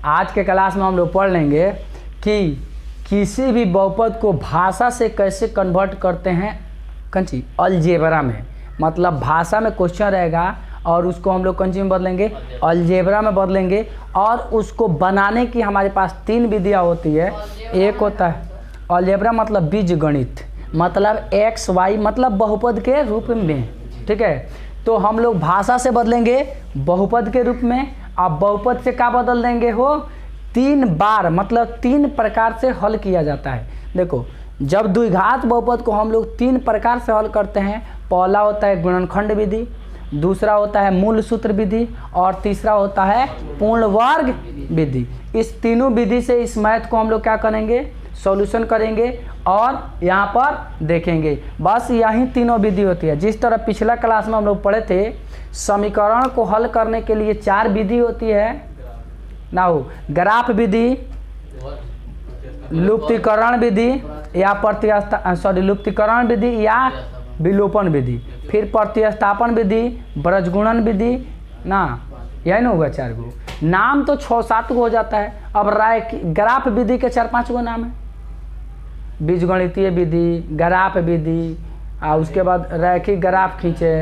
आज के क्लास में हम लोग पढ़ लेंगे कि किसी भी बहुपद को भाषा से कैसे कन्वर्ट करते हैं कंची अलजेब्रा में। मतलब भाषा में क्वेश्चन रहेगा और उसको हम लोग कंची में बदलेंगे, अलजेब्रा में बदलेंगे। और उसको बनाने की हमारे पास 3 विधियाँ होती है। एक होता है अलजेब्रा मतलब बीजगणित, मतलब एक्स वाई मतलब बहुपद के रूप में, ठीक है। तो हम लोग भाषा से बदलेंगे बहुपद के रूप में। अब बहुपद से क्या बदल देंगे हो 3 बार, मतलब 3 प्रकार से हल किया जाता है। देखो जब द्विघात बहुपद को हम लोग 3 प्रकार से हल करते हैं। पहला होता है गुणनखंड विधि, दूसरा होता है मूल सूत्र विधि और तीसरा होता है पूर्ण वर्ग विधि। इस तीनों विधि से इस मैथ को हम लोग क्या करेंगे, सॉल्यूशन करेंगे और यहाँ पर देखेंगे। बस यही तीनों विधि होती है। जिस तरह पिछला क्लास में हम लोग पढ़े थे, समीकरण को हल करने के लिए 4 विधि होती है ना, हो ग्राफ विधि, लुप्तीकरण विधि या लुप्तीकरण विधि या विलोपन विधि, फिर प्रतिस्थापन विधि, ब्रजगुणन विधि ना, यही ना होगा 4 गो। नाम तो 6-7 गो हो जाता है। अब ग्राफ विधि के 4-5 गो नाम है। बीजगणितीय विधि, ग्राफ विधि और उसके बाद रैखिक ग्राफ खींचे,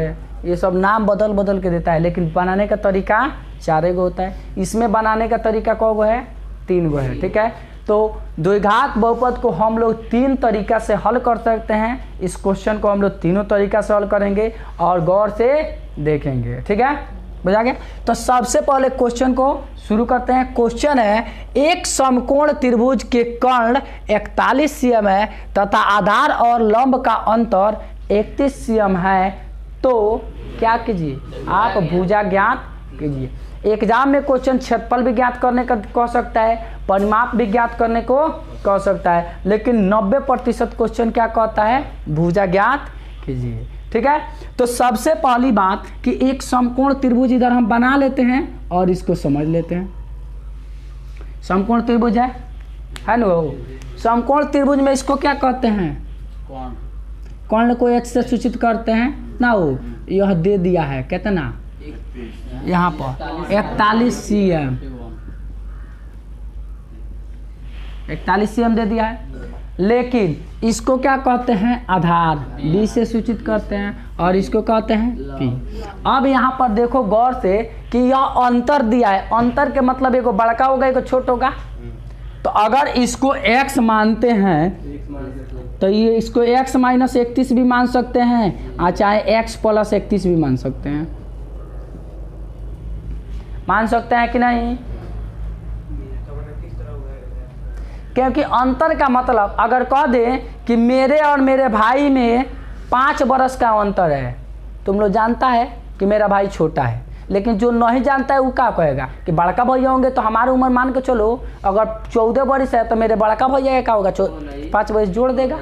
ये सब नाम बदल बदल के देता है, लेकिन बनाने का तरीका 4 गो होता है। इसमें बनाने का तरीका कौ गो है, 3 गो है, ठीक है। तो द्विघात बहुपद को हम लोग 3 तरीका से हल कर सकते हैं। इस क्वेश्चन को हम लोग तीनों तरीका से हल करेंगे और गौर से देखेंगे, ठीक है, बुझा गया। तो सबसे पहले क्वेश्चन को शुरू करते हैं। क्वेश्चन है एक समकोण त्रिभुज के कर्ण 41 cm है तथा आधार और लंब का अंतर 31 cm है, तो क्या कीजिए आप भुजा ज्ञात कीजिए। एग्जाम में क्वेश्चन क्षेत्रफल भी ज्ञात करने का कह सकता है, परिमाप भी ज्ञात करने को कह सकता है, लेकिन 90% क्वेश्चन क्या कहता है, भुजा ज्ञात कीजिए, ठीक है। तो सबसे पहली बात कि एक समकोण त्रिभुज इधर हम बना लेते हैं और इसको समझ लेते हैं। समकोण त्रिभुज है ना, समकोण त्रिभुज में इसको क्या कहते हैं, कर्ण को H से सूचित करते हैं ना। वो यह दे दिया है कितना, यहाँ पर 41 cm दे दिया है, लेकिन इसको क्या कहते हैं, आधार B से सूचित करते हैं और इसको कहते हैं P। अब यहाँ पर देखो गौर से कि यह अंतर दिया है। अंतर के मतलब एक बड़का होगा एक छोटा होगा। तो अगर इसको x मानते हैं तो ये इसको x - 31 भी मान सकते हैं और चाहे x + 31 भी मान सकते हैं। मान सकते हैं कि नहीं, क्योंकि अंतर का मतलब अगर कह दें कि मेरे और मेरे भाई में 5 बरस का अंतर है, तुम लोग जानता है कि मेरा भाई छोटा है, लेकिन जो नहीं जानता है वो क्या कहेगा कि बड़का भैया होंगे तो हमारी उम्र मान के चलो अगर 14 बरस है तो मेरे बड़का भैया क्या होगा 5 बरस जोड़ देगा।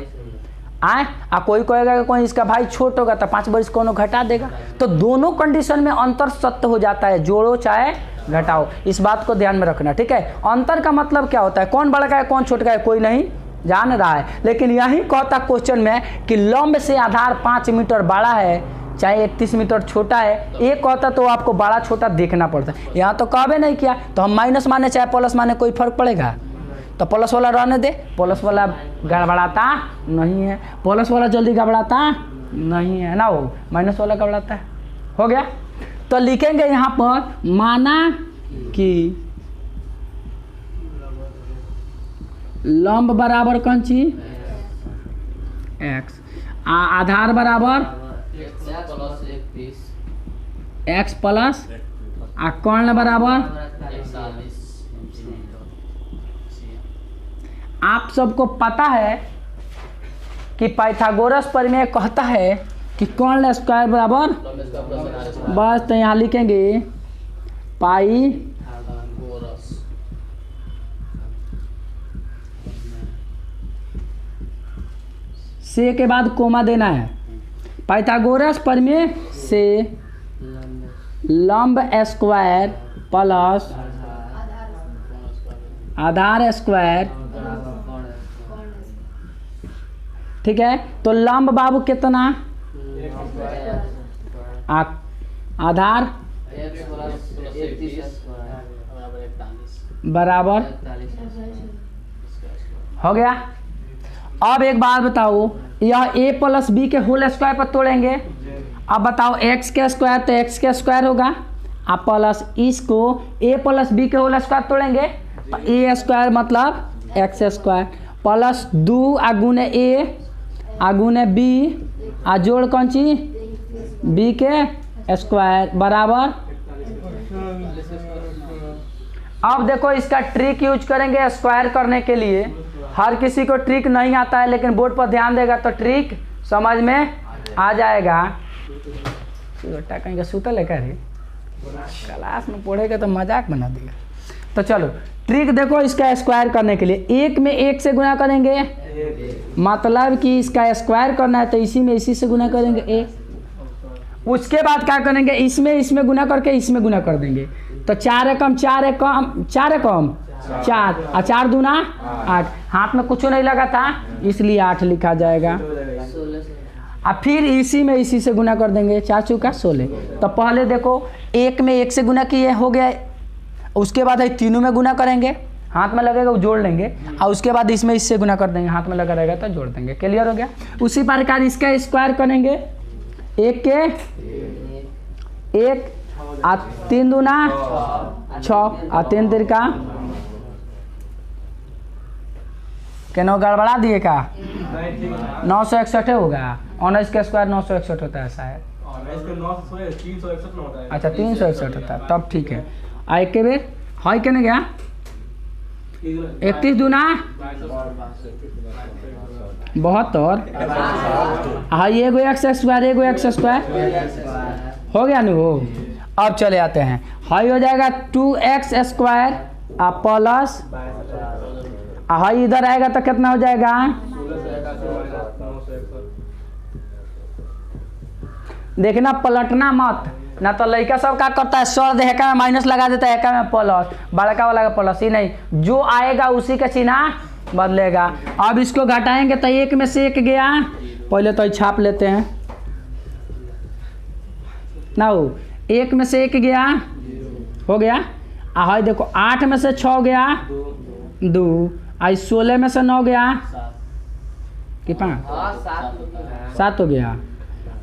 कोई कहेगा कि कोई इसका भाई छोट होगा तो 5 बरस कोनो घटा देगा। तो दोनों कंडीशन में अंतर सत्य हो जाता है, जोड़ो चाहे घटाओ। इस बात को ध्यान में रखना, ठीक है। अंतर का मतलब क्या होता है, कौन बड़का है कौन छोटा है कोई नहीं जान रहा है, लेकिन यही कहता क्वेश्चन में कि लंब से आधार 5 मीटर बड़ा है चाहे 31 मीटर छोटा है। एक कहता तो आपको बड़ा छोटा देखना पड़ता है, यहाँ तो कहबे नहीं किया। तो हम माइनस माने चाहे प्लस माने कोई फर्क पड़ेगा, तो प्लस वाला रहने दे। प्लस वाला गड़बड़ाता नहीं है, प्लस वाला जल्दी गड़बड़ाता नहीं है ना, वो माइनस वाला गड़बड़ाता है। हो गया। तो लिखेंगे यहाँ पर माना कि लंब बराबर कौन ची x, आधार बराबर x प्लस कर्ण बराबर। आप सबको पता है कि पाइथागोरस प्रमेय कहता है कि कर्ण स्क्वायर बराबर, बस तो यहाँ लिखेंगे पाई से के बाद कोमा देना है। पाइथागोरस प्रमेय से लंब स्क्वायर प्लस आधार स्क्वायर, ठीक है। तो लंब बाबू कितना, आधार बराबर हो गया। अब एक बात बताओ, यह a प्लस बी के होल स्क्वायर पर तोड़ेंगे। अब बताओ x के स्क्वायर तो x के स्क्वायर होगा, अब प्लस इसको a प्लस बी के होल स्क्वायर तोड़ेंगे तो a स्क्वायर मतलब x स्क्वायर प्लस 2 गुने a गुने b जोड़ कौन ची b के स्क्वायर बराबर। अब देखो इसका ट्रिक यूज करेंगे स्क्वायर करने के लिए। हर किसी को ट्रिक नहीं आता है, लेकिन बोर्ड पर ध्यान देगा तो ट्रिक समझ में आ जाएगा। बेटा कहीं का सूतल है क्या रे, क्लास में पढ़ेगा तो मजाक बना देगा। तो चलो ट्रिक देखो, इसका स्क्वायर करने के लिए एक में एक से गुना करेंगे, मतलब कि इसका स्क्वायर करना है तो इसी में इसी से गुना करेंगे एक। उसके बाद क्या करेंगे, इसमें गुना करके इसमें गुना कर देंगे तो 4 एकम 4 एकम 4 एकम 4 और 4 दूना 8। हाथ में कुछ नहीं लगा था इसलिए 8 लिखा जाएगा। अब फिर इसी में इसी से गुना कर देंगे, 4 चौका 16। तो पहले देखो एक में एक से गुना किए हो गया, उसके बाद तीनों में गुना करेंगे, हाथ में लगेगा वो जोड़ लेंगे, और उसके बाद इसमें इससे गुना कर देंगे, हाथ में लगा रहेगा तो जोड़ देंगे। क्लियर हो गया। उसी प्रकार इसका स्क्वायर करेंगे, एक के एक और 3 दूना 6 और 3 तिरका केनो गड़बड़ा दिए का 961 होगा। 19 का स्क्वायर 961 होता है ऐसा है। अच्छा 361 होता है, तब ठीक है। आ एक के बेर है के नहीं गया 31 दूना 72। हाँ एगो एक्स स्क्वायर एगो एक्स स्क्वायर हो गया नु। अब चले आते हैं, हाई हो जाएगा 2x स्क्वायर प्लस हाई इधर आएगा तो कितना हो जाएगा, देखना पलटना मत, ना तो लड़का सब क्या करता है सर दे हेका में माइनस लगा देता है, हेका में प्लस, बड़का वाला का प्लस ही नहीं, जो आएगा उसी का चिन्ह बदलेगा। अब इसको घटाएंगे तो एक में से एक गया, पहले तो छाप लेते हैं ना, वो एक में से एक गया हो गया। हाई देखो 8 में से 6 गया 2, आई 16 में से 9 गया कि 5 7 हो गया।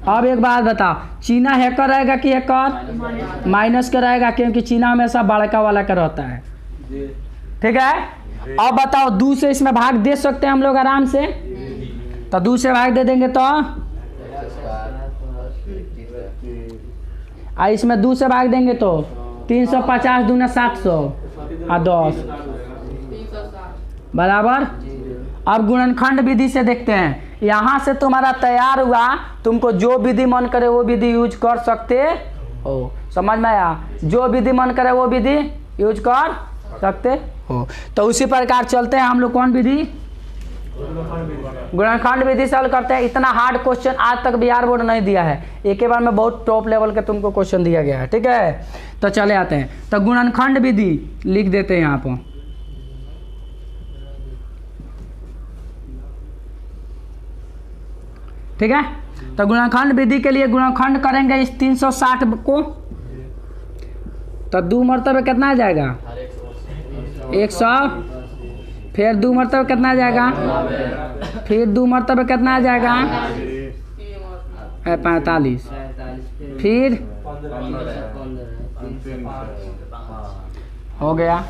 अब एक बात बताओ, चीना हैकर रहेगा कि हैकर माइनस का रहेगा, क्योंकि चीना हमेशा बड़का वाला का रहता है। ठीक है। अब बताओ 2 से इसमें भाग दे सकते हैं हम लोग आराम से, तो 2 से भाग दे देंगे तो इसमें 2 से भाग देंगे तो 350 दूना 700 और 10 बराबर। अब गुणनखंड विधि से देखते हैं, यहाँ से तुम्हारा तैयार हुआ, तुमको जो विधि मन करे वो विधि यूज कर सकते हो। समझ में आया, जो विधि मन करे वो विधि यूज कर सकते हो। तो उसी प्रकार चलते हैं हम लोग, कौन विधि, गुणनखंड विधि से हल करते हैं। इतना हार्ड क्वेश्चन आज तक बिहार बोर्ड नहीं दिया है, एक बार में बहुत टॉप लेवल के तुमको क्वेश्चन दिया गया है। ठीक है, तो चले आते हैं। तो गुणनखंड विधि लिख देते हैं यहाँ पर, ठीक है। तो गुणनखंड विधि के लिए गुणनखंड करेंगे इस 360 को, तो 2 मरतबे कितना आ जाएगा 100, फिर 2 मरतबे कितना आ जाएगा, फिर 2 मरतबे कितना आ जाएगा 45, फिर हो गया।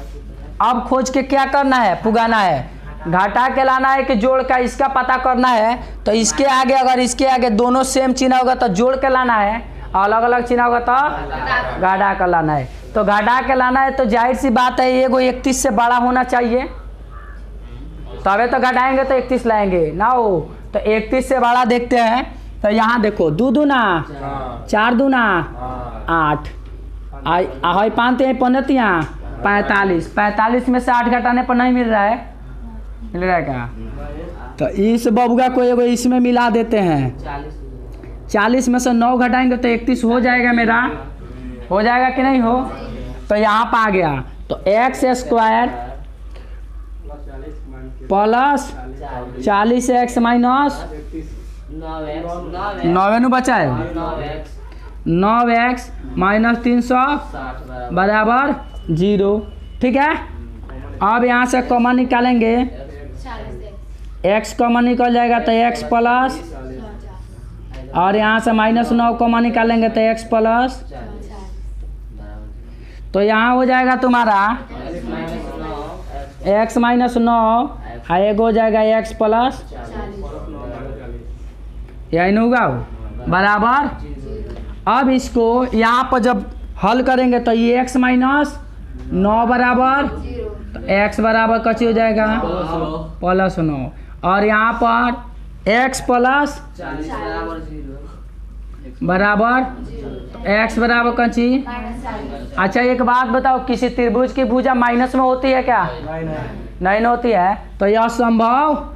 अब खोज के क्या करना है, पुगाना है, घटा के लाना है कि जोड़ का, इसका पता करना है। तो इसके आगे अगर इसके आगे दोनों सेम चिन्ह होगा तो जोड़ के लाना है, अलग अलग चिन्ह होगा तो घटा कर लाना है। तो घटा के लाना है तो जाहिर सी बात है एगो 31 से बड़ा होना चाहिए, तबे तो घटाएंगे तो 31 लाएंगे ना हो। तो 31 से बड़ा देखते हैं, तो यहाँ देखो 2 दूना 4 दूना 8, आई 5 15 45 में से 8 घटाने पर नहीं मिल रहा है, मिल रहा है क्या, तो इस बबुआ को एगो इसमें मिला देते हैं। 40 में से 9 घटाएंगे तो 31 हो जाएगा, मेरा हो जाएगा कि नहीं हो। तो यहाँ पर आ गया, तो x square plus 40x minus 9 बचा है 9x माइनस 300 बराबर 0। ठीक है। अब यहाँ से कॉमन निकालेंगे, x कॉमन निकल जाएगा तो x प्लस, और यहाँ से -9 कॉमन निकालेंगे तो x प्लस, तो यहाँ हो जाएगा तुम्हारा x -9 और एक हो जाएगा x प्लस, यही नहीं होगा बराबर। अब इसको यहाँ पर जब हल करेंगे तो ये x -9 बराबर, तो x बराबर कची हो जाएगा +9, और यहाँ पर x प्लस बराबर x बराबर कची। अच्छा एक बात बताओ, किसी त्रिभुज की भुजा माइनस में होती है क्या? नहीं होती है, तो यह संभव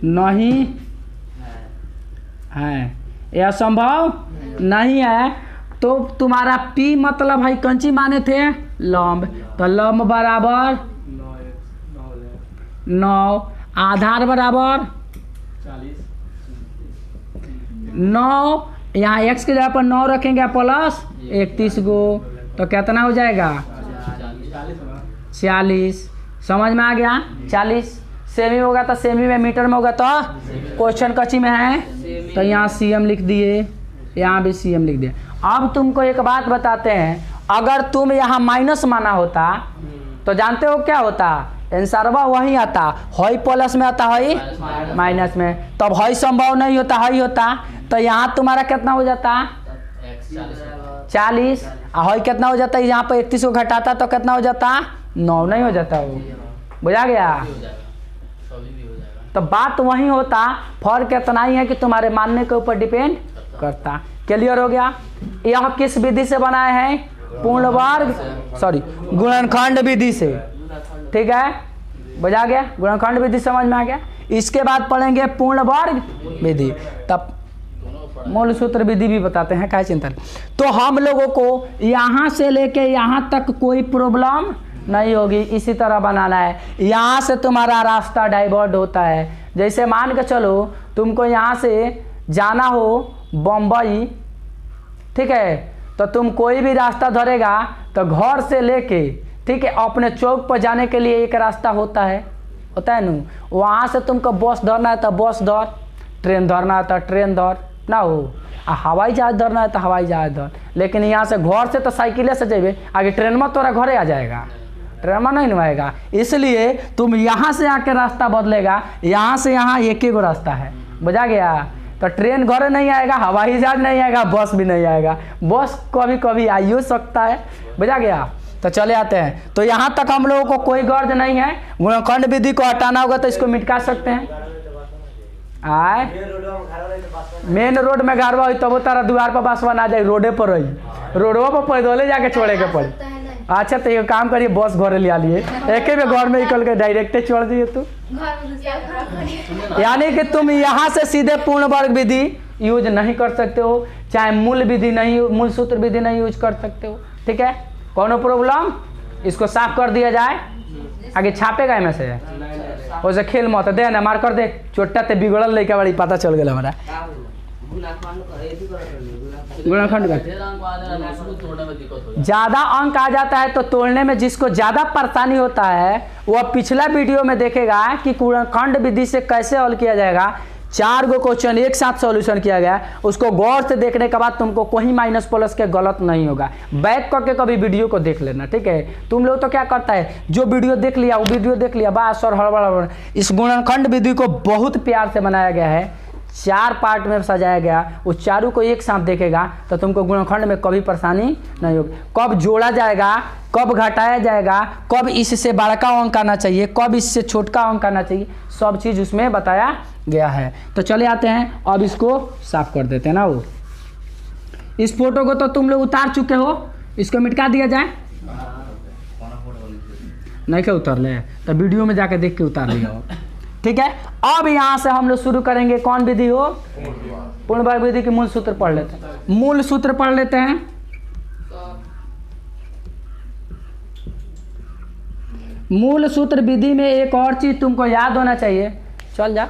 नहीं है, यह संभव नहीं है। तो तुम्हारा P मतलब है कंची माने थे लंब, तो लंब बराबर 9, आधार बराबर 9, यहाँ x के जगह पर 9 रखेंगे प्लस 31 गो, तो कितना हो जाएगा 40। समझ में आ गया? 40 सेमी होगा तो सेमी में, मीटर में होगा तो क्वेश्चन कच्ची में है, तो यहाँ CM लिख दिए, यहाँ भी CM लिख दिए। अब तुमको एक बात बताते हैं, अगर तुम यहाँ माइनस माना होता तो जानते हो क्या होता? आंसरवा वही आता, हई प्लस में आता, हई माइनस में, तब हई संभव नहीं होता, हई होता, तो यहाँ तुम्हारा कितना हो जाता 40, और हई कितना हो जाता है, यहाँ पर 31 को घटाता तो कितना हो जाता 9 नहीं हो जाता, वो बुझा गया। तो बात वही होता, फर्क इतना ही है कि तुम्हारे मानने के ऊपर डिपेंड करता। क्लियर हो गया? यह किस विधि से बनाए हैं? पूर्ण वर्ग गुणनखंड विधि से, ठीक है, बुझा गया? गुणनखंड विधि समझ में आ गया। इसके बाद पढ़ेंगे पूर्ण वर्ग विधि, तब मूल सूत्र विधि भी बताते हैं, क्या चिंता। तो हम लोगों को यहाँ से लेके यहाँ तक कोई प्रॉब्लम नहीं होगी, इसी तरह बनाना है। यहाँ से तुम्हारा रास्ता डाइवर्ट होता है, जैसे मान के चलो तुमको यहाँ से जाना हो बम्बई, ठीक है, तो तुम कोई भी रास्ता धरेगा तो घर से लेके, ठीक है, अपने चौक पर जाने के लिए एक रास्ता होता है ना। वहाँ से तुमको बस धरना है तो बस धर, ट्रेन धरना है तो ट्रेन धर ना हो, हवाई जहाज धरना है तो हवाई जहाज धर। लेकिन यहाँ से घर से तो साइकिले से जेबे, आगे ट्रेन में तोरा घरे आ जाएगा, ट्रेन में नहीं नवाएगा। इसलिए तुम यहाँ से आके रास्ता बदलेगा, यहाँ से यहाँ एक ही गो रास्ता है, बुझा गया? तो ट्रेन घरे नहीं आएगा, हवाई जहाज नहीं आएगा, बस भी नहीं आएगा। बस कभी कभी आ ही सकता है, बुझा गया? तो चले आते हैं। तो यहाँ तक हम लोगों को कोई गर्ज नहीं है। गुणनखंड विधि को हटाना होगा तो इसको मिटा सकते हैं। आए मेन रोड में गाड़वा हुई तब तारा द्वार पर बसवा ना जाए, रोडे पर रही, रोडवा पर पैदले जाके छोड़े के पड़े। अच्छा तो ये काम करिए, बस घरे लिया लिए, एक में घर में निकल के डायरेक्ट छोड़ दिए तू। यानी कि तुम यहाँ से सीधे पूर्ण वर्ग विधि यूज नहीं कर सकते हो, चाहे मूल विधि नहीं, मूल सूत्र विधि नहीं यूज कर सकते हो, ठीक है? कौन प्रॉब्लम? इसको साफ कर दिया जाए, आगे छापेगा इनमें से, वैसे खेल मत दे ना, मार कर दे, चोटा ते बिगड़ल लेके बड़ी पता चल गया हमारा। गुणनखंड का ज्यादा अंक आ जाता है तो तोड़ने में जिसको ज्यादा परेशानी होता है वह पिछला वीडियो में देखेगा कि गुणनखंड विधि से कैसे हल किया जाएगा। 4 गो क्वेश्चन एक साथ सॉल्यूशन किया गया, उसको गौर से देखने के बाद तुमको कोई माइनस प्लस के गलत नहीं होगा। बैक करके कभी वीडियो को देख लेना, ठीक है? तुम लोग तो क्या करता है, जो वीडियो देख लिया वो वीडियो देख लिया बस, और हड़बड़। इस गुणनखंड विधि को बहुत प्यार से बनाया गया है, 4 पार्ट में सजाया गया, वो चारों को एक साथ देखेगा तो तुमको गुणनखंड में कभी परेशानी नहीं होगी। कब जोड़ा जाएगा, कब घटाया जाएगा, कब इससे बड़ा अंक आना चाहिए, कब इससे छोटा अंक आना चाहिए, सब चीज़ उसमें बताया गया है। तो चले आते हैं, अब इसको साफ कर देते हैं ना। वो इस फोटो को तो तुम लोग उतार चुके हो, इसको मिटा दिया जाए। नहीं क्या उतार ले, तो वीडियो में जाके देख के उतार लिया, ठीक है? अब यहाँ से हम लोग शुरू करेंगे, कौन विधि हो? पूर्ण वर्ग विधि के मूल सूत्र पढ़ लेते हैं। मूल सूत्र पढ़ लेते हैं। मूल सूत्र विधि में एक और चीज तुमको याद होना चाहिए, चल जा।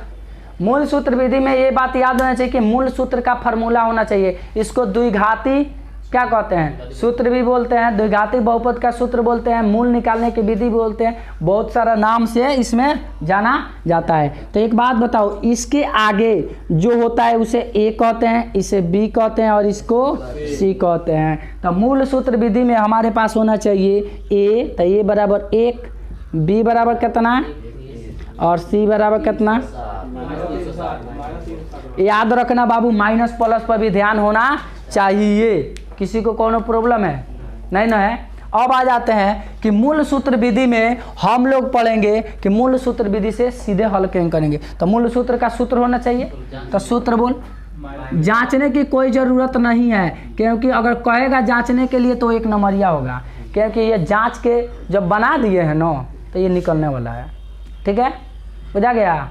मूल सूत्र विधि में ये बात याद होना चाहिए कि मूल सूत्र का फार्मूला होना चाहिए। इसको द्विघाती क्या कहते हैं, सूत्र भी बोलते हैं, द्विघाती बहुपद का सूत्र बोलते हैं, मूल निकालने की विधि बोलते हैं, बहुत सारा नाम से इसमें जाना जाता है। तो एक बात बताओ, इसके आगे जो होता है उसे ए कहते हैं, इसे बी कहते हैं और इसको सी कहते हैं। तो मूल सूत्र विधि में हमारे पास होना चाहिए ए, तो ए बराबर 1, बी बराबर कितना और सी बराबर कितना। याद रखना बाबू, माइनस प्लस पर भी ध्यान होना चाहिए। किसी को कौन प्रॉब्लम है? नहीं ना है। अब आ जाते हैं कि मूल सूत्र विधि में हम लोग पढ़ेंगे कि मूल सूत्र विधि से सीधे हल क्यों करेंगे। तो मूल सूत्र का सूत्र होना चाहिए, तो सूत्र बोल। जांचने की कोई ज़रूरत नहीं है, क्योंकि अगर कहेगा जांचने के लिए तो 1 नंबरिया होगा, क्योंकि ये जांच के जब बना दिए हैं ना तो ये निकलने वाला है। ठीक है, बुझा गया।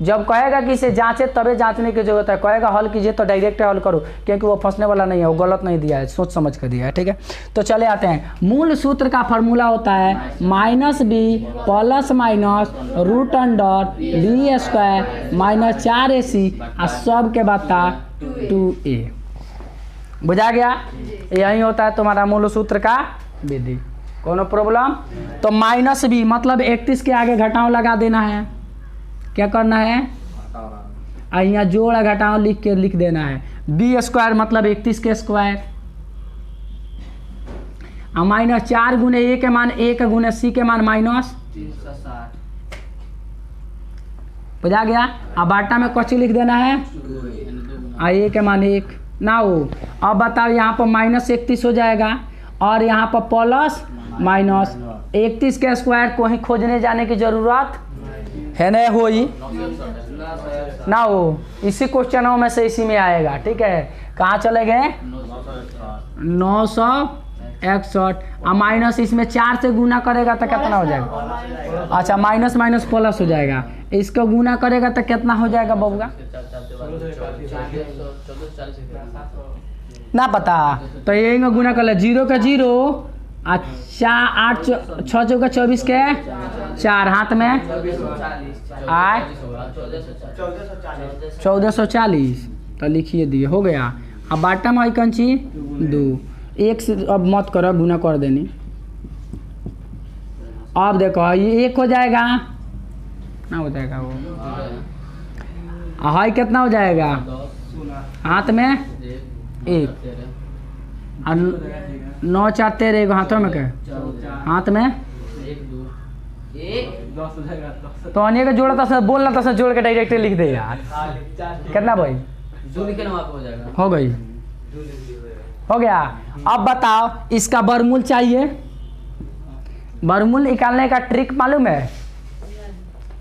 जब कहेगा कि इसे जांचे तबे जांचने की जरूरत है, कहेगा हल कीजिए तो डायरेक्ट हल करो, क्योंकि वो फंसने वाला नहीं है, वो गलत नहीं दिया है, सोच समझ कर दिया है। ठीक है, तो चले आते हैं। मूल सूत्र का फार्मूला होता है -b plus minus root under b square minus 4ac और सब के बता 2a। बुझा गया। यही होता है तुम्हारा मूल सूत्र का विधि। कोनो प्रॉब्लम? तो -b मतलब 31 के आगे घटाव लगा देना है। क्या करना है? यहाँ जोड़ घटाओ लिख देना है। बी स्क्वायर मतलब 31 के स्क्वायर और माइनस 4 गुने ए के मान 1 गुने सी के मान माइनस 360। बुझा गया। अब बाटा में कौची लिख देना है? ए के मान 1 ना हो। अब बताओ, यहाँ पर -31 हो जाएगा और यहाँ पर प्लस माइनस 31 के स्क्वायर को ही खोजने जाने की जरूरत है नहीं होई ना हो। इसी क्वेश्चनों में से इसी में आएगा। ठीक है, कहाँ चले गए? 961 और माइनस इसमें 4 से गुना करेगा तो कितना हो जाएगा? अच्छा, माइनस माइनस प्लस हो जाएगा। इसको गुना करेगा तो कितना हो जाएगा बबुआ? ना पता तो यही में गुना कर ले। 0 का 0 अच्छा 8 6 चौका 24 के 4 हाथ में आए 1440। तो लिखिए दिए, हो गया। अब बाटा में कौन ची 2 1 से अब मत करो, गुना कर देनी। अब देखो ये 1 हो जाएगा ना, हो जाएगा वो। हाई कितना हो जाएगा? हाथ में 1 और 9 4 13 हाथों में क्या? हाथ में 1 तो अन्य का जोड़ा था, बोलना था, जोड़ के डायरेक्ट लिख दे यार। कितना भाई? हो गई, हो गया। अब बताओ, इसका वर्गमूल चाहिए। वर्गमूल निकालने का ट्रिक मालूम है?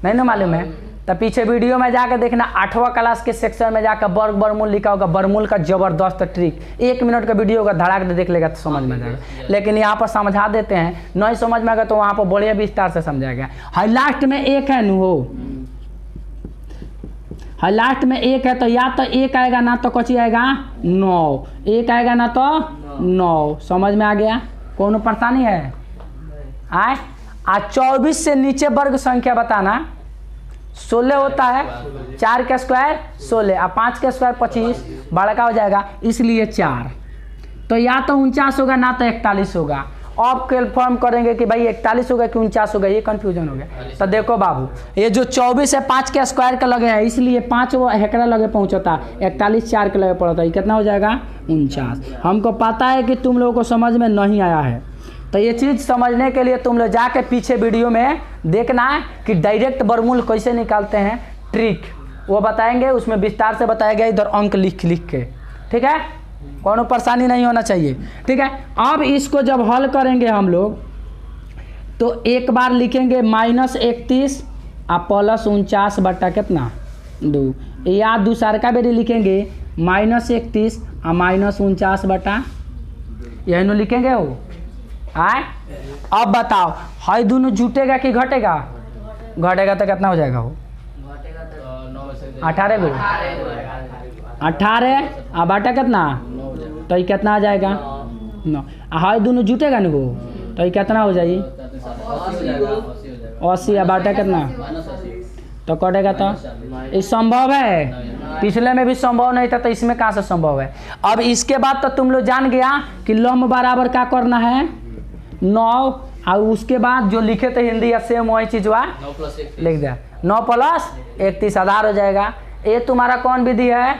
नहीं ना मालूम है तो पीछे वीडियो में जाकर देखना, 8वां क्लास के सेक्शन में जाकर वर्गमूल लिखा होगा। वर्गमूल का जबरदस्त ट्रिक 1 मिनट का वीडियो का धड़ाक दे देख लेगा तो समझ में जाएगा। लेकिन यहाँ पर समझा देते हैं, नहीं समझ में आएगा तो वहाँ पर बढ़िया विस्तार से समझाएगा। हाई लास्ट में 1 है नु हो, हाई लास्ट में 1 है तो या तो 1 आएगा ना तो कौची आएगा 9, 1 आएगा ना तो 9। समझ में आ गया? कोनो परेशानी है? आए 24 से नीचे वर्ग संख्या बताना। 16 होता है, 4 का स्क्वायर 16 और 5 का स्क्वायर 25, बड़ा हो जाएगा, इसलिए 4। तो या तो 49 होगा ना तो 41 होगा। अब कन्फर्म करेंगे कि भाई 41 होगा कि 49 होगा, ये कंफ्यूजन हो गया। तो देखो बाबू, ये जो 24 है 5 के स्क्वायर का लगे है, इसलिए 5 वो हेकड़ा लगे पहुंचता, 41 4 के लगे पड़ता है। कितना हो जाएगा? 49। हमको पता है कि तुम लोगों को समझ में नहीं आया है, तो ये चीज़ समझने के लिए तुम लोग जाके पीछे वीडियो में देखना है कि डायरेक्ट वर्गमूल कैसे निकालते हैं, ट्रिक वो बताएंगे, उसमें विस्तार से बताया गया, इधर अंक लिख के। ठीक है, कोनो परेशानी नहीं होना चाहिए। ठीक है, अब इसको जब हल करेंगे हम लोग तो एक बार लिखेंगे -31 और प्लस 49 बटा कितना 2, या दूसरा का बेरी लिखेंगे -31 और -49 बटा, यही लिखेंगे हो। आए अब बताओ, हाई दोनों जुटेगा कि घटेगा? घटेगा तो कितना हो जाएगा वो? 18 गो 18 और बाटा कितना, तो ये कितना आ जाएगा 9। हाई दोनों जुटेगा ना वो, तो ये कितना हो जाएगी 80 और बाटा कितना तो कटेगा तो ये संभव है, पिछले में भी संभव नहीं था तो इसमें कहाँ से संभव है। अब इसके बाद तो तुम लोग जान गया कि लंब बराबर क्या करना है 9, और उसके बाद जो लिखे थे हिंदी या सेम वही चीज हुआ लिख दिया 9 + 31 आधार हो जाएगा। ये तुम्हारा कौन विधि है?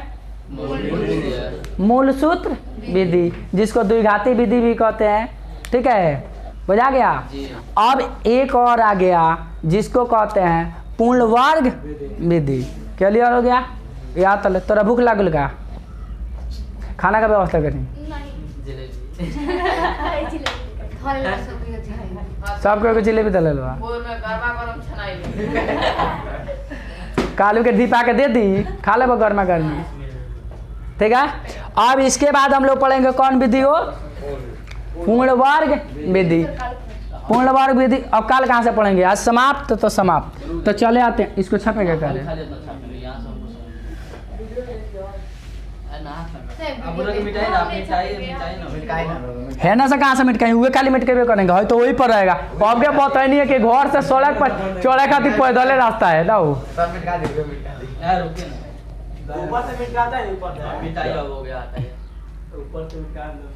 मूल सूत्र विधि, जिसको द्विघाती विधि भी कहते हैं। ठीक है, बुझा गया। अब एक और आ गया जिसको कहते हैं पूर्ण वर्ग विधि। क्लियर हो गया? याद तो तोरा भूख लागल का? खाना का व्यवस्था करी सबको जिलेबी तले लो, कालू के ढीपा के दे दी, खा ले गर्मा गर्मी। ठीक है, अब इसके बाद हम लोग पढ़ेंगे कौन विधि हो? पूर्ण वर्ग विधि। पूर्ण वर्ग विधि अब कल कहाँ से पढ़ेंगे? आज समाप्त तो समाप्त। तो चले आते हैं, इसको छपेगा करे है ना से कहाँ से मिटकाई हुए खाली मिटकेबे करेंगे है तो वही पर रहेगा। अब क्या पता ही नहीं है कि घर से सड़क पर चौड़े खातिर पैदल रास्ता है ना। वो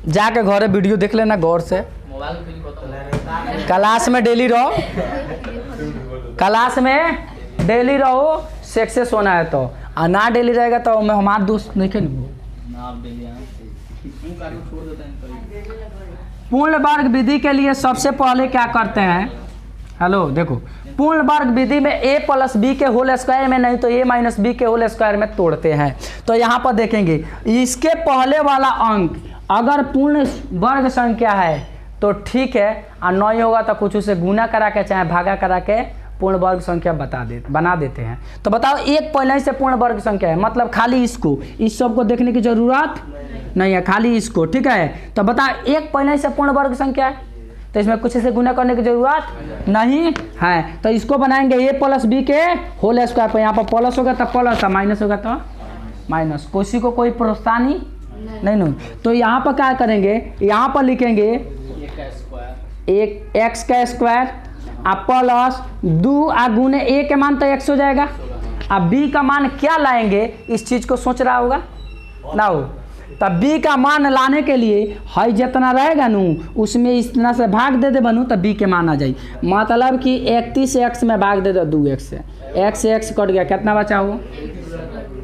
जाके घरे वीडियो देख लेना गौर से। क्लास में डेली रहो, क्लास में डेली रहो, सक्सेस होना है तो। और ना डेली रहेगा तो मैं हमारा दोस्त नहीं खेलूँ। पूर्ण वर्ग विधि के लिए सबसे पहले क्या करते हैं? हेलो देखो, पूर्ण वर्ग विधि में a + b के होल स्क्वायर में नहीं तो a - b के होल स्क्वायर में तोड़ते हैं। तो यहाँ पर देखेंगे इसके पहले वाला अंक अगर पूर्ण वर्ग संख्या है तो ठीक है, और नहीं होगा तो कुछ उसे गुना करा के चाहे भागा करा के पूर्ण वर्ग संख्या बना देते हैं। तो बताओ एक पहले से पूर्ण वर्ग संख्या है, मतलब खाली इसको, इस सब को देखने की जरूरत नहीं है, खाली इसको। ठीक है, तो बताओ एक पहले से पूर्ण वर्ग संख्या है तो इसमें कुछ से गुना करने की जरूरत नहीं है। तो इसको बनाएंगे a + b के होल स्क्वायर पर। यहाँ पर प्लस होगा तो प्लस, माइनस होगा तो माइनस, किसी को कोई परेशानी नहीं। तो यहाँ पर क्या करेंगे? यहाँ पर लिखेंगे एक x का स्क्वायर प्लस 2 गुने a के मान तो x हो जाएगा। अब b का मान क्या लाएंगे इस चीज को सोच रहा होगा ना हो। तब b का मान लाने के लिए है जितना रहेगा नू उसमें इतना से भाग दे दे बनू तब b के मान आ जाए। मतलब कि 31 x में भाग दे दो 2x से, x से x कट गया, कितना बचा हो?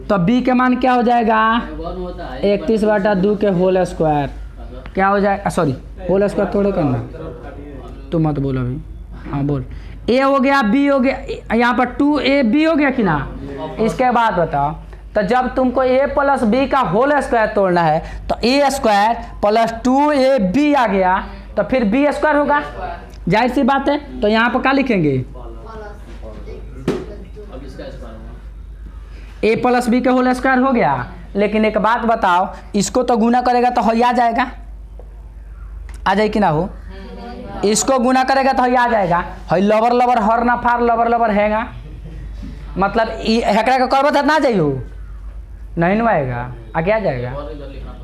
तो b के मान क्या हो जाएगा? 31/2 के होल स्क्वायर क्या हो जाएगा? सॉरी होल स्क्वायर थोड़े करना, तो मत बोलो अभी। हाँ बोल। a हो गया, b हो गया, यहाँ पर 2ab हो गया कि ना। इसके बाद बताओ, तो जब तुमको a + b का होल स्क्वायर तोड़ना है तो a² + 2ab आ गया तो फिर b² होगा, जाहिर सी बात है। तो यहाँ पर क्या लिखेंगे? a + b के होल स्क्वायर हो गया। लेकिन एक बात बताओ, इसको तो गुना करेगा तो आ जाएगा, आ जाए कि ना हो? इसको गुना करेगा तो आ जाएगा। है लबर लबर हर ना फार लबर लबर हैगा, मतलब हेकड़ा का करबत ना जाइयो, नहीं आएगा, आगे आ जाएगा,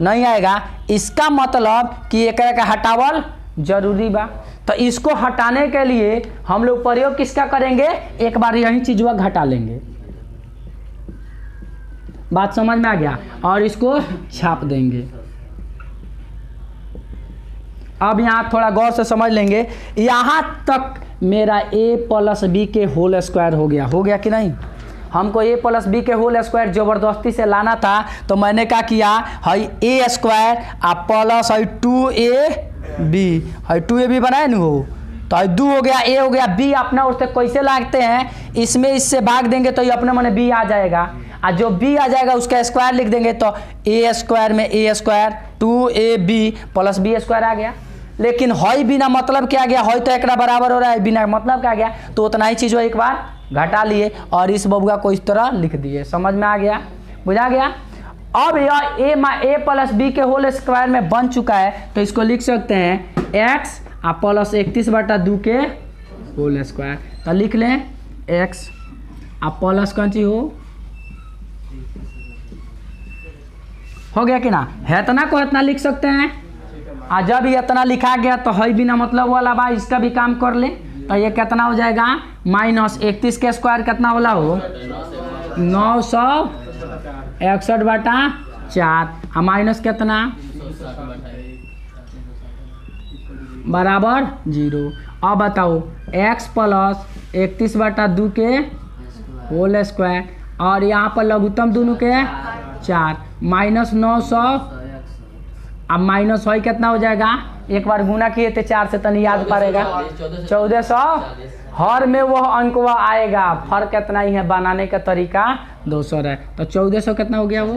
नहीं आएगा। इसका मतलब कि एक का हटावल जरूरी बा। तो इसको हटाने के लिए हम लोग प्रयोग किसका करेंगे? एक बार यही चीज घटा लेंगे। बात समझ में आ गया? और इसको छाप देंगे। अब यहाँ थोड़ा गौर से समझ लेंगे, यहाँ तक मेरा a + b के होल स्क्वायर हो गया कि नहीं? हमको a + b के होल स्क्वायर ज़बरदस्ती से लाना था तो मैंने क्या किया, है a² प्लस है 2ab, है 2ab बनाए न हो, तो है 2 हो गया, a हो गया, b अपना उससे कैसे लागते हैं, इसमें इससे भाग देंगे तो ये अपने मन b आ जाएगा, और जो b आ जाएगा उसका स्क्वायर लिख देंगे तो a² में a² 2ab + b² आ गया। लेकिन है बिना मतलब क्या गया, है तो एक बराबर हो रहा है, बिना मतलब क्या गया, तो उतना ही चीज़ एक बार घटा लिए और इस बबुआ को इस तरह लिख दिए। समझ में आ गया? बुझा गया? अब यह a + b के होल स्क्वायर में बन चुका है तो इसको लिख सकते हैं x + 31/2 के होल स्क्वायर। तो लिख लें x प्लस कौन चीज हो गया कि ना? है इतना को इतना लिख सकते हैं। जब ये इतना लिखा गया तो है बिना मतलब वाला बा, इसका भी काम कर ले। तो ये कितना हो जाएगा माइनस 31 के स्क्वायर कितना होला हो 961/4 और माइनस कितना बराबर 0। अब बताओ x प्लस 31/2 के होल स्क्वायर और यहाँ पर लघुत्तम दोनों के 4 माइनस 900 अब माइनस है कितना हो जाएगा एक बार गुना किए थे 4 से तनी याद पड़ेगा 1400 हर में वो अंक वह आएगा, फर्क कितना ही है बनाने का तरीका 200 है। तो 1400 कितना हो गया वो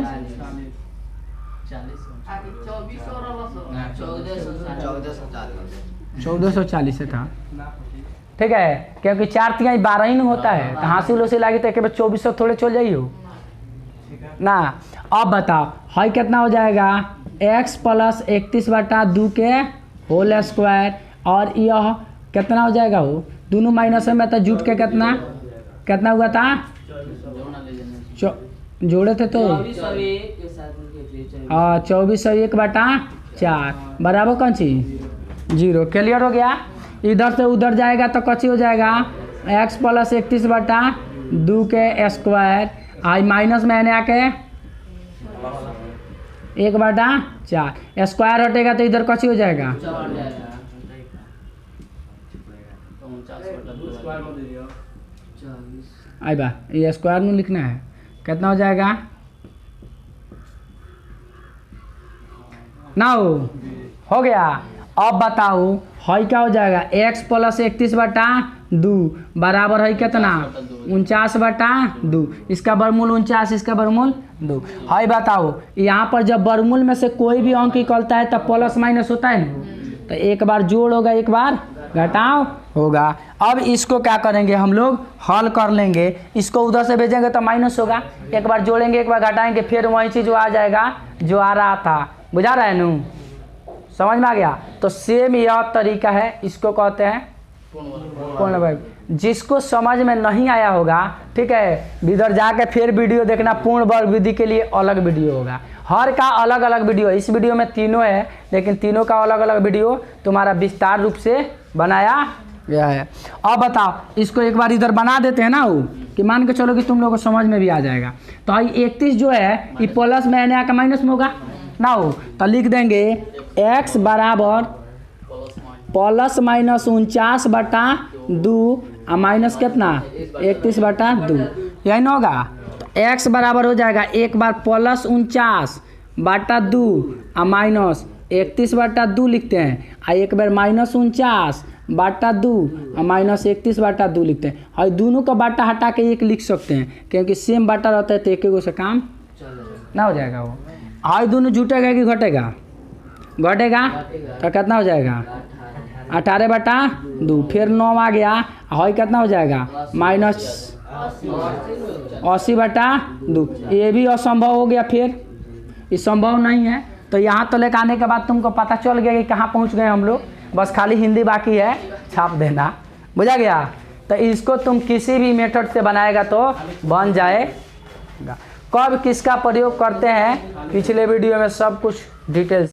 1440 से था, ठीक है, क्योंकि 4 3 12 ही नहीं होता है तो हासिल उसी लगी तो एक 2400 थोड़े चल जाइए ना। अब बताओ है कितना हो जाएगा x प्लस 31/2 के होल स्क्वायर और यह कितना हो जाएगा वो दोनों माइनस में तो जुट के कितना कितना हुआ था जोड़े थे तो 2401/4 बराबर कौन सी 0। क्लियर हो गया। इधर से उधर जाएगा तो कच्ची हो जाएगा x प्लस 31/2 के स्क्वायर आई माइनस में आने आके 1/4 स्क्वायर हटेगा तो इधर कच्ची हो जाएगा आई बा ये स्क्वायर में लिखना है कितना हो जाएगा ना हो गया। अब बताओ है क्या हो जाएगा x प्लस 31/2 बराबर है कितना 49/2 इसका वर्गमूल 49 इसका वर्गमूल 2 है। बताओ यहाँ पर जब वर्गमूल में से कोई भी अंक निकलता है तब प्लस माइनस होता है ना, तो एक बार जोड़ होगा एक बार घटाव होगा। अब इसको क्या करेंगे हम लोग हल कर लेंगे, इसको उधर से भेजेंगे तो माइनस होगा, एक बार जोड़ेंगे एक बार घटाएंगे फिर वही चीज़ आ जाएगा जो आ रहा था। बुझा रहा है नू, समझ में आ गया। तो सेम यह तरीका है, इसको कहते हैं पूर्ण वर्ग। जिसको समझ में नहीं आया होगा ठीक है इधर जाके फिर वीडियो देखना, पूर्ण वर्ग विधि के लिए अलग वीडियो होगा, हर का अलग अलग वीडियो। इस वीडियो में तीनों है लेकिन तीनों का अलग अलग वीडियो तुम्हारा विस्तार रूप से बनाया गया है। अब बताओ इसको एक बार इधर बना देते हैं ना वो कि मान के चलो कि तुम लोगों को समझ में भी आ जाएगा। तो 31 जो है ये प्लस में आने आकर माइनस में होगा ना हो, तो लिख देंगे x बराबर प्लस माइनस 49/2 और माइनस कितना 31/2 यही ना होगा। तो x बराबर हो जाएगा एक बार प्लस 49/2 और माइनस 31/2 लिखते हैं और एक बार माइनस 49/2 और माइनस 31/2 लिखते हैं और दोनों का बाटा हटा के एक लिख सकते हैं क्योंकि सेम बाटा रहता है तो एक से काम ना हो जाएगा। वो और दोनों जुटेगा कि घटेगा घटेगा तो कितना हो जाएगा 18/2 फिर 9 आ गया और कितना हो जाएगा माइनस 80/2। ये भी असंभव हो गया, फिर ये संभव नहीं है। तो यहाँ तो लेकर आने के बाद तुमको पता चल गया कि कहाँ पहुँच गए हम लोग, बस खाली हिंदी बाकी है छाप देना, बुझा गया। तो इसको तुम किसी भी मेथड से बनाएगा तो बन जाएगा। कब किसका प्रयोग करते हैं पिछले वीडियो में सब कुछ डिटेल्स